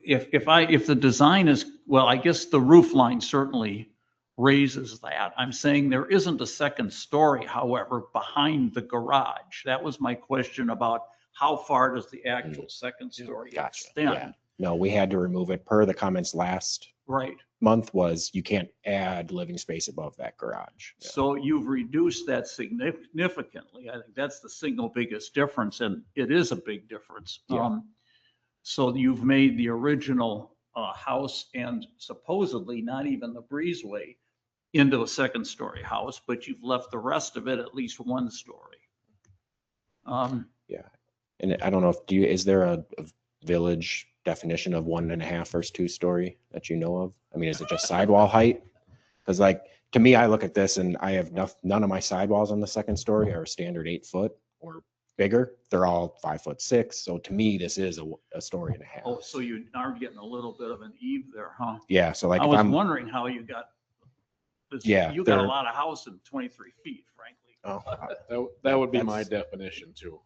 If the design is, well, I guess the roof line certainly raises that. I'm saying there isn't a second story, however, behind the garage. That was my question about how far does the actual second story Gotcha. extend? Yeah. No, we had to remove it per the comments last Right. month was you can't add living space above that garage. Yeah. So you've reduced that significantly. I think that's the single biggest difference, and it is a big difference. Yeah. So you've made the original house and supposedly not even the breezeway into a second story house, but you've left the rest of it at least 1 story. Yeah. And I don't know is there a village definition of 1.5 versus 2 story that you know of? I mean, is it just sidewall height? Because like to me, I look at this and I have none of my sidewalls on the second story are standard 8 foot or bigger. They're all 5'6". So to me, this is a story and a half. Oh, so you are getting a little bit of an eve there, huh? Yeah, so like I if was I'm, wondering how you got, Yeah, you got a they're- lot of house in 23 feet, frankly. oh, That would be my That's- definition too.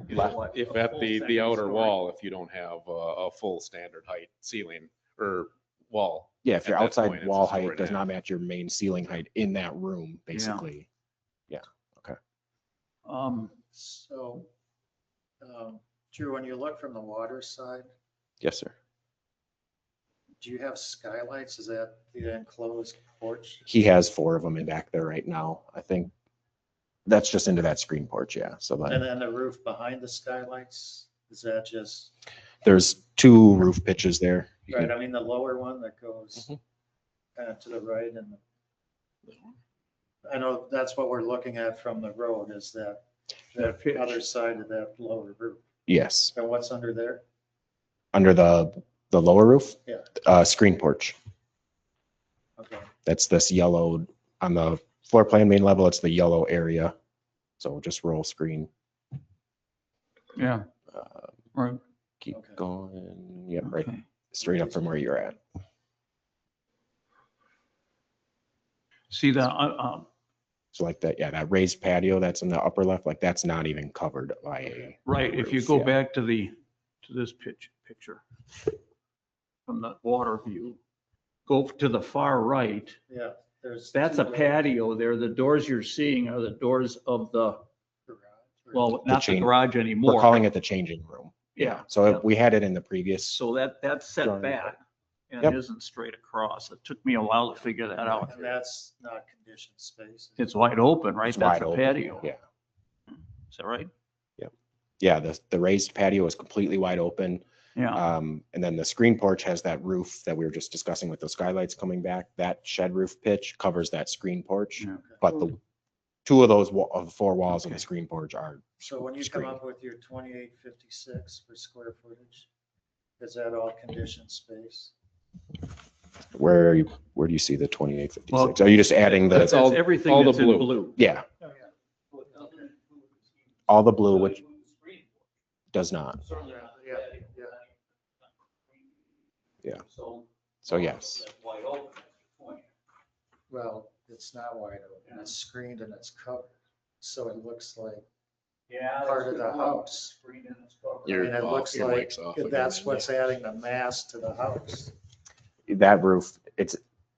What, If a at full the second outer story? wall, if you don't have a full standard height ceiling or wall. yeah, if your At that outside point, it's a wall story height and does a half. not match your main ceiling height in that room, basically. So, Drew, when you look from the water side, Yes, sir. do you have skylights? Is that the enclosed porch? He has 4 of them in back there right now. I think that's just into that screen porch. Yeah. So And then then the roof behind the skylights, is that just, there's 2 roof pitches there. You right, can- I mean, the lower one that goes Mhm. kind of to the right and I know that's what we're looking at from the road is that pitch. other side of that lower roof. Yes. And what's under there? Under the lower roof? Yeah. Screen porch. Okay. That's this yellow on the floor plan main level. It's the yellow area. So just roll screen. Yeah, Uh, right. keep Okay. going. Yep, right Okay. straight up from where you're at. See that, So like that, yeah, that raised patio that's in the upper left, like that's not even covered by a. right, if you roof, go yeah. back to this picture from the water view, go to the far right, Yeah, there's. that's a two patio there. The doors you're seeing are the doors of the, garage, right? well, not the change- garage anymore. We're calling it the changing room. Yeah. So yeah. we had it in the previous. So that's set Drawing. back and Yep. isn't straight across. It took me a while to figure that out. And that's not conditioned space. It's wide open, right? It's That's wide a open, patio. Yeah. Is that right? Yeah, the raised patio is completely wide open. Yeah. And then the screen porch has that roof that we were just discussing with those skylights coming back. That shed roof pitch covers that screen porch. Yeah. But the 2 of those of the 4 walls of Okay. the screen porch are, So when you come Screen. up with your 2856 for square footage, is that all conditioned space? where do you see the 2856? Well, Are you just adding That's the, all- That's everything all the that's in blue. blue. yeah, Oh, yeah. all the blue, which does not. Yeah, yeah, yeah. Yeah. So. So yes. That's wide open, that's the point. Well, it's not wide open. It's screened and it's covered. So it looks like Yeah. part of the house. I Your- mean, it looks your like mic's off again. that's what's adding the mass to the house. That roof,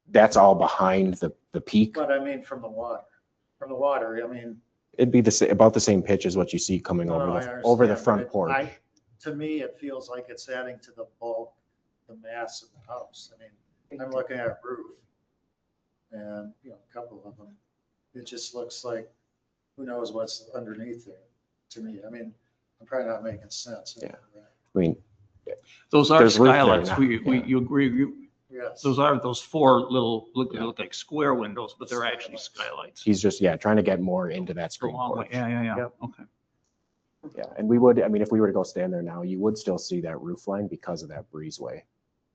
that's all behind the peak. But I mean, from the water, I mean. It'd be about the same pitch as what you see coming no, I over the understand, front but porch. To me, it feels like it's adding to the bulk, the mass of the house. I mean, I'm looking at a roof and, you know, a couple of them. It just looks like, who knows what's underneath there to me. I mean, I'm probably not making sense. Yeah. I mean, Those are There's roof there skylights. now, We, you agree, Yes. those are those 4 little, look Yeah. like square windows, but they're actually skylights. he's just, yeah, trying to get more into that It's a screen long way. porch. Yeah. Yep. Okay. Yeah, and we would, I mean, if we were to go stand there now, you would still see that roof line because of that breezeway.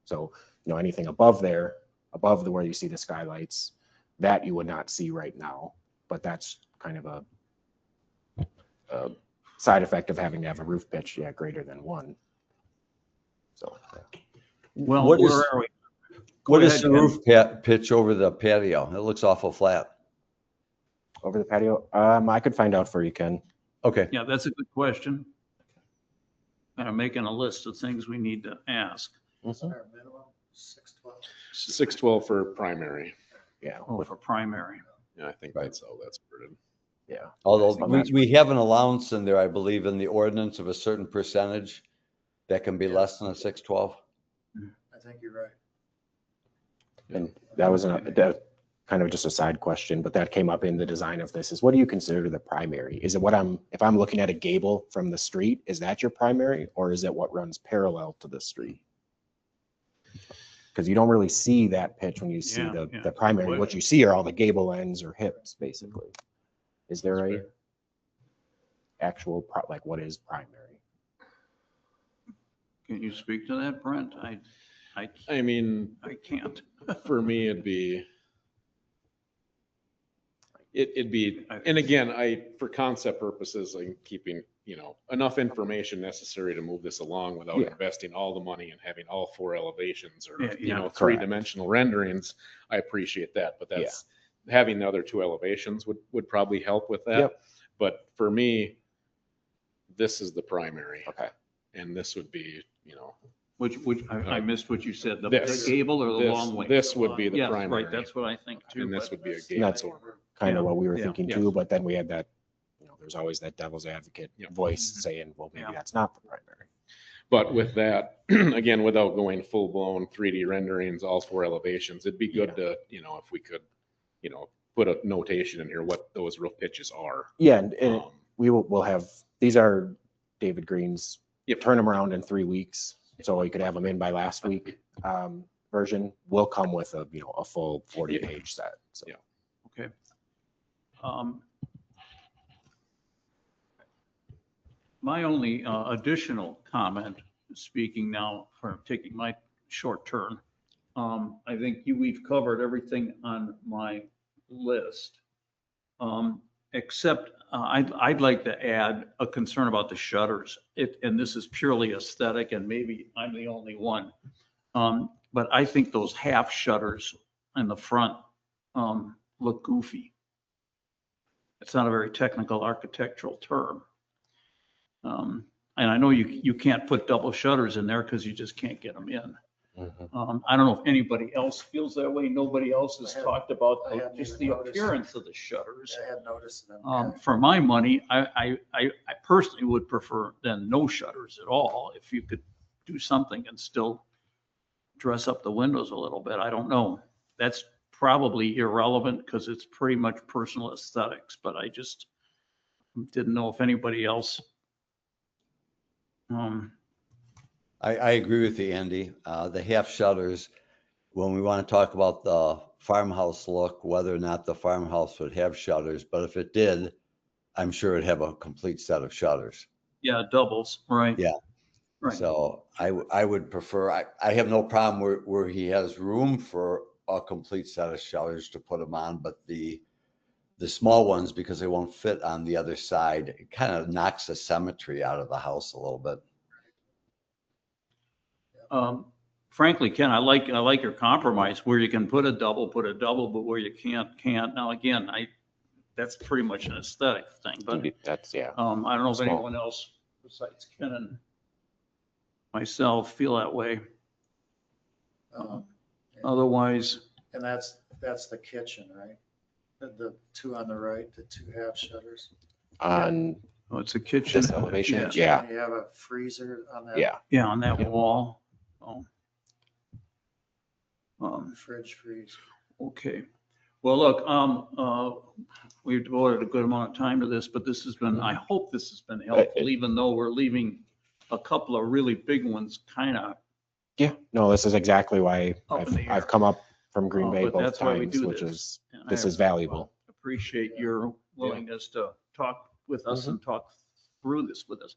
So, you know, anything above there, above where you see the skylights, that you would not see right now. But that's kind of a side effect of having to have a roof pitch, yeah, greater than 1. So, yeah. Well, What is- where are we? Go What is ahead, the Ken. roof pitch over the patio? It looks awful flat. Over the patio, I could find out for you, Ken. Okay. Yeah, that's a good question. I'm making a list of things we need to ask. Our minimum, 612. 612 for primary. Yeah, Oh, for primary. Yeah, I think Right. that's how that's worded. yeah. Although Well, that's- we have an allowance in there, I believe, in the ordinance of a certain percentage that can be less than a 612. I think you're right. And that was that kind of just a side question, but that came up in the design of this is what do you consider the primary? Is it if I'm looking at a gable from the street, is that your primary or is it what runs parallel to the street? Because you don't really see that pitch when you see Yeah, the yeah. primary. What you see are all the gable ends or hips, basically. Is there That's a fair. actual, like what is primary? Can you speak to that, Brent? I I mean, can't. for me, it'd be It'd be, and again, for concept purposes, like keeping, enough information necessary to move this along without Yeah. investing all the money and having all 4 elevations or, Yeah, correct. 3-dimensional renderings, I appreciate that, but that's, having the other 2 elevations would probably help with that. Yep. But for me, this is the primary, Okay. and this would be, Which, I missed what you said, the This- gable or the this- long way? this would be the Yes, primary. right, that's what I think too. and this but- would be a And gable that's dormer. kind of Yeah. what we were Yeah. thinking Yes. too, but then we had that, there's always that devil's advocate Yep. voice saying, well, maybe Yeah. that's not the primary. But with that, again, without going full blown 3D renderings, all 4 elevations, it'd be good to, if we could, put a notation in here what those roof pitches are. Yeah, and Um, we'll have, these are David Green's, Yep. turn them around in 3 weeks. So you could have them in by last week. Version will come with a, a full 40-page set. So. Yeah. Okay. My only additional comment, speaking now for taking my short turn, I think we've covered everything on my list. Except I'd like to add a concern about the shutters. And this is purely aesthetic, and maybe I'm the only one. But I think those half shutters in the front look goofy. It's not a very technical architectural term. And I know you can't put double shutters in there because you just can't get them in. Mhm. I don't know if anybody else feels that way. Nobody else has I talked about I hadn't just even the noticed. appearance of the shutters. I had noticed them. For my money, I personally would prefer then no shutters at all. If you could do something and still dress up the windows a little bit. I don't know. That's probably irrelevant because it's pretty much personal aesthetics, but I just didn't know if anybody else. I agree with you, Andy. The half shutters, when we want to talk about the farmhouse look, whether or not the farmhouse would have shutters, but if it did, I'm sure it'd have a complete set of shutters. Yeah, doubles, right? Yeah. Right. So I would prefer, I have no problem where he has room for a complete set of shutters to put them on, but the small ones, because they won't fit on the other side, it kind of knocks the symmetry out of the house a little bit. Frankly, Ken, I like your compromise where you can put a double, but where you can't. Now, again, that's pretty much an aesthetic thing, but That's, yeah. I don't know if Small. anyone else besides Ken and myself feel that way. Um, Otherwise, And that's the kitchen, right? The 2 on the right, the 2 half shutters. On it's a kitchen. this elevation, Yeah. yeah, You have a freezer on that. yeah. Yeah, on that Yeah. wall. Fridge freezer. Okay. Well, look, we've devoted a good amount of time to this, but this has been, I hope this has been helpful, even though we're leaving a couple of really big ones kind of. Yeah, no, this is exactly why Up in the air. I've come up from Green Oh, Bay but both that's why we times, do which this. is, And this I is valuable. Appreciate your willingness to talk with us and talk through this with us.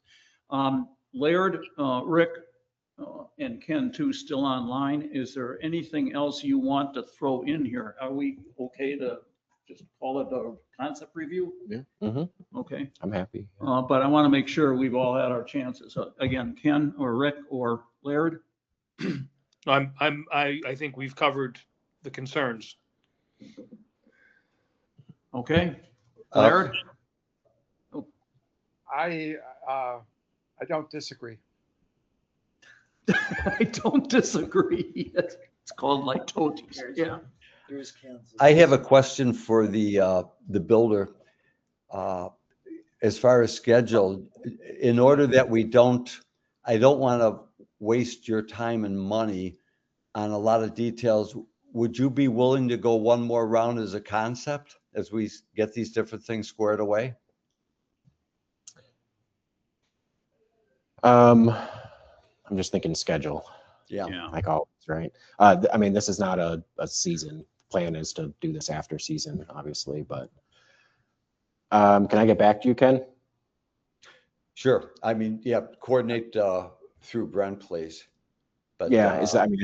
Laird, Rick, and Ken too still online. Is there anything else you want to throw in here? Are we okay to just call it a concept review? Mhm. Okay. I'm happy. But I want to make sure we've all had our chances. Again, Ken or Rick or Laird? I think we've covered the concerns. Okay. Laird? I don't disagree. I don't disagree. It's called like totes. Yeah. Here's Kansas. I have a question for the builder. As far as schedule, in order that I don't want to waste your time and money on a lot of details. Would you be willing to go one more round as a concept as we get these different things squared away? I'm just thinking schedule, Yeah. Yeah. like always, right? I mean, this is not a season. Plan is to do this after season, obviously, but can I get back to you, Ken? Sure. I mean, yeah, coordinate through Brent, please. But Yeah, is there any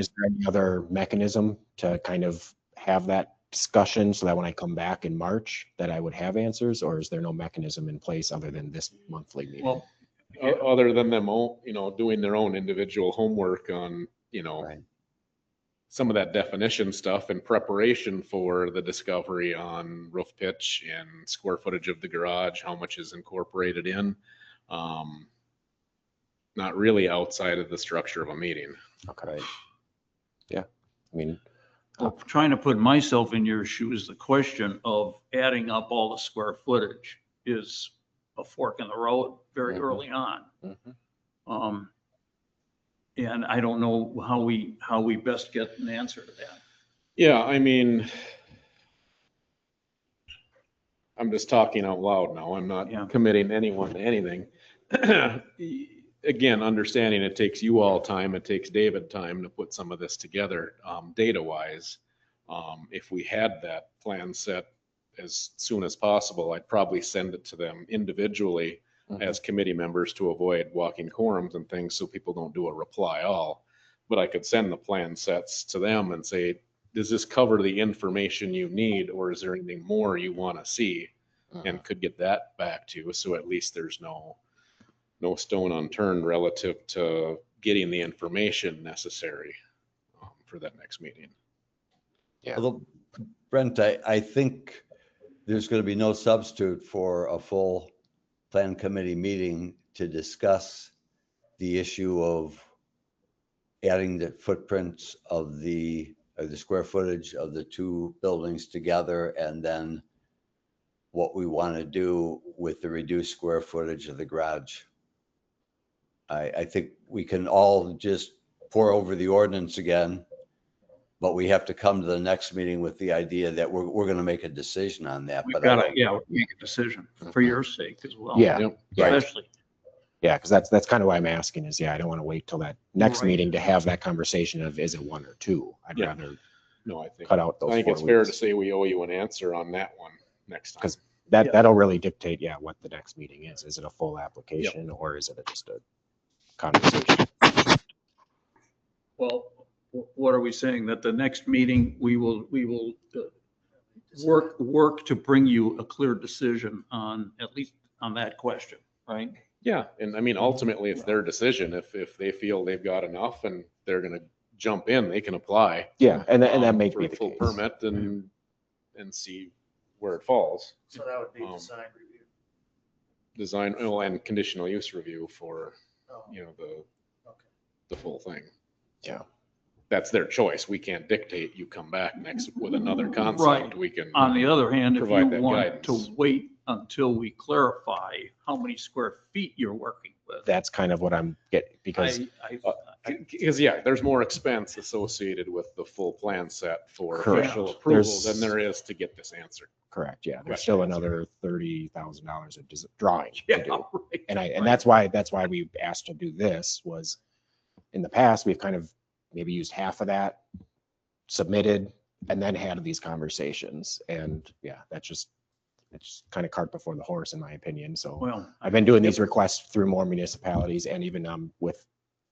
other mechanism to kind of have that discussion so that when I come back in March, that I would have answers, or is there no mechanism in place other than this monthly meeting? Well, Other than them, doing their own individual homework on, Right. some of that definition stuff in preparation for the discovery on roof pitch and square footage of the garage, how much is incorporated in. Not really outside of the structure of a meeting. Okay. Yeah, I mean, well, trying to put myself in your shoes, the question of adding up all the square footage is a fork in the road very Mhm. early on. mhm. And I don't know how we best get an answer to that. Yeah, I mean, I'm just talking out loud now. I'm Yeah. not committing anyone to anything. Again, understanding it takes you all time, it takes David time to put some of this together, data wise. If we had that plan set as soon as possible, I'd probably send it to them individually Mhm. as committee members to avoid walking quorums and things, so people don't do a reply all. But I could send the plan sets to them and say, does this cover the information you need, or is there anything more you want to see? And could get that back to you, so at least there's no stone unturned relative to getting the information necessary for that next meeting. Yeah. Although, Brent, I think there's going to be no substitute for a full plan committee meeting to discuss the issue of adding the footprints of the square footage of the two buildings together, and then what we want to do with the reduced square footage of the garage. I think we can all just pour over the ordinance again, but we have to come to the next meeting with the idea that we're going to make a decision on that. We've But got to, make a decision for your sake as well. Yeah, Yep. right. Especially. Yeah, because that's kind of why I'm asking is, I don't want to wait till that next Right. meeting to have that conversation of, is it one or two? I'd Yeah. rather No, I think cut out those I think 4 it's fair to weeks. say we owe you an answer on that one next time. 'Cause Yeah. that'll really dictate, what the next meeting is. Is it a full application or is it just a conversation? Well, what are we saying? That the next meeting, we will work to bring you a clear decision on, at least on that question, right? Yeah, and I mean, ultimately, it's their decision. If they feel they've got enough and they're gonna jump in, they can apply. Yeah, and that may for be a the full case. permit and see where it falls. So that would be Um, design review. Design, and conditional use review for, Oh, the okay. full thing. Yeah. That's their choice. We can't dictate you come back next with another concept. Right. We can. On the other hand, if Provide you that want to guidance. wait until we clarify how many square feet you're working with. That's kind of what I'm getting, because Because there's more expense associated with the full plan set for Correct. official approval There's- than there is to get this answer. correct, there's Question still answer. another $30,000 of drawing to Yeah, do. right. And right. that's why we asked to do this. Was in the past, we've kind of maybe used half of that, submitted, and then had these conversations. And it's kind of cart before the horse, in my opinion. So Well, I've been doing these requests through more municipalities, and even with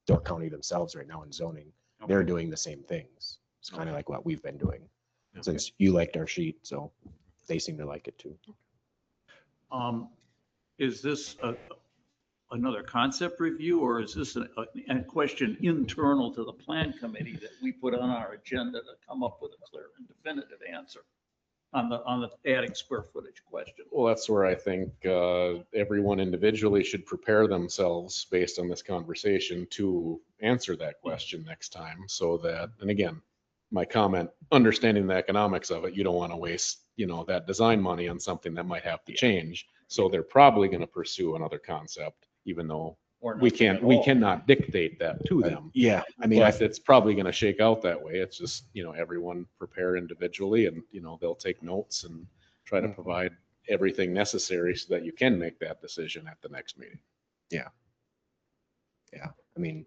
Door County themselves right now in zoning, they're doing the same things. It's kind of like what we've been doing, since you liked our sheet, so they seem to like it too. is this another concept review, or is this a question internal to the plan committee that we put on our agenda to come up with a clear and definitive answer on the adding square footage question? Well, that's where I think everyone individually should prepare themselves based on this conversation to answer that question next time. So that, and again, my comment, understanding the economics of it, you don't want to waste, that design money on something that might have to change. So they're probably going to pursue another concept, even though Or we nothing at we all? cannot dictate that to them. Yeah, I mean, But it's probably going to shake out that way. It's just, everyone prepare individually and, they'll take notes and try to Mhm. provide everything necessary so that you can make that decision at the next meeting. I mean,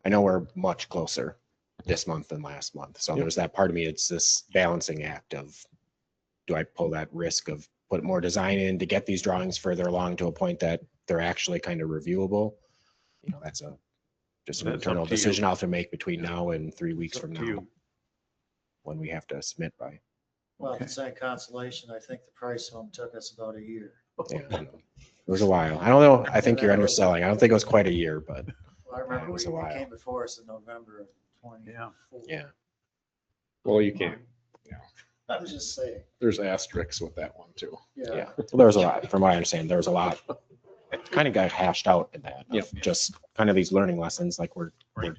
I know we're much closer this month than last month. So there's that part of me, it's this balancing act of, do I pull that risk of put more design in to get these drawings further along to a point that they're actually kind of reviewable? That's just an That's up internal to you. decision I'll have to make between now and 3 weeks It's up from to now, you. when we have to submit by. Well, to say consolation, I think the price home took us about a year. Yeah, I know. It was a while. I don't know. I think you're underselling. I don't think it was quite a year, but Well, I remember It was we a while. came before us in November of 24. yeah. Well, you can't, I was just saying, there's asterisks with that one too. Yeah. Well, there was a lot, from what I understand, there was a lot. It kind of got hashed out in that. Yep. Just kind of these learning lessons like we're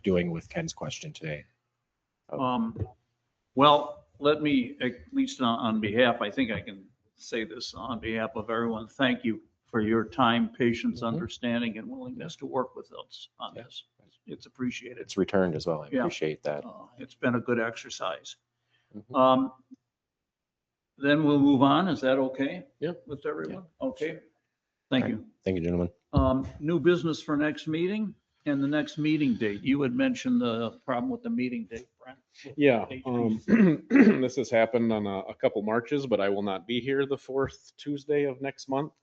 doing with Ken's question today. Well, let me, at least on behalf, I think I can say this on behalf of everyone, thank you for your time, patience, Mhm. understanding, and willingness to work with us on Yeah. this. It's appreciated. It's returned as well. I Yeah. appreciate that. It's been a good exercise. Mhm. Then we'll move on. Is that okay? Yeah. With everyone? Okay. Thank you. Thank you, gentlemen. New business for next meeting and the next meeting date. You had mentioned the problem with the meeting date, Brent. Yeah, this has happened on a couple marches, but I will not be here the fourth Tuesday of next month.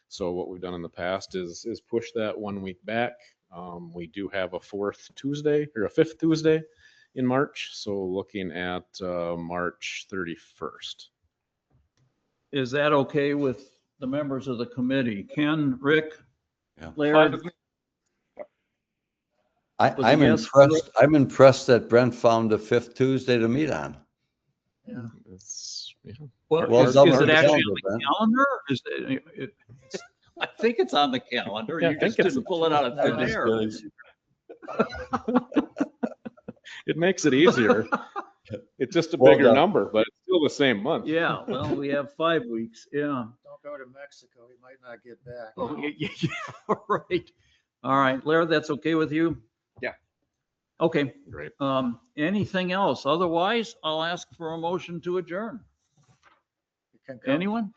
So what we've done in the past is push that 1 week back. We do have a fourth Tuesday or a fifth Tuesday in March, so looking at March 31st. Is that okay with the members of the committee? Ken, Rick, Yeah. Laird? Was it I'm yes? impressed. I'm impressed that Brent found a fifth Tuesday to meet on. It's, yeah. Well, Well is done it on the actually calendar, on the Brent. calendar? I think it's on the calendar. Yeah, I You think just it's- didn't pull it out of thin I'm just air. kidding. It makes it easier. It's just a Well bigger done. number, but it's still the same month. Yeah, well, we have 5 weeks. Yeah. don't go to Mexico, you might not get back. Oh, yeah, right. All right, Laird, that's okay with you? Yeah. Okay. Great. Anything else? Otherwise, I'll ask for a motion to adjourn. You can come Anyone?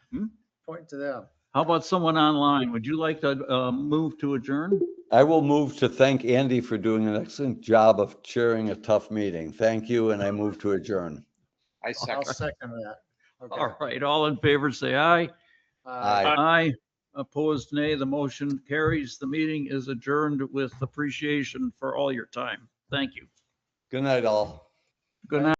point to them. How about someone online? Would you like to move to adjourn? I will move to thank Andy for doing an excellent job of chairing a tough meeting. Thank you, and I move to adjourn. I I'll second. second that. Okay. All right, all in favor, say aye. Aye. Aye. Opposed, nay. The motion carries. The meeting is adjourned with appreciation for all your time. Thank you. Good night, all. Good night.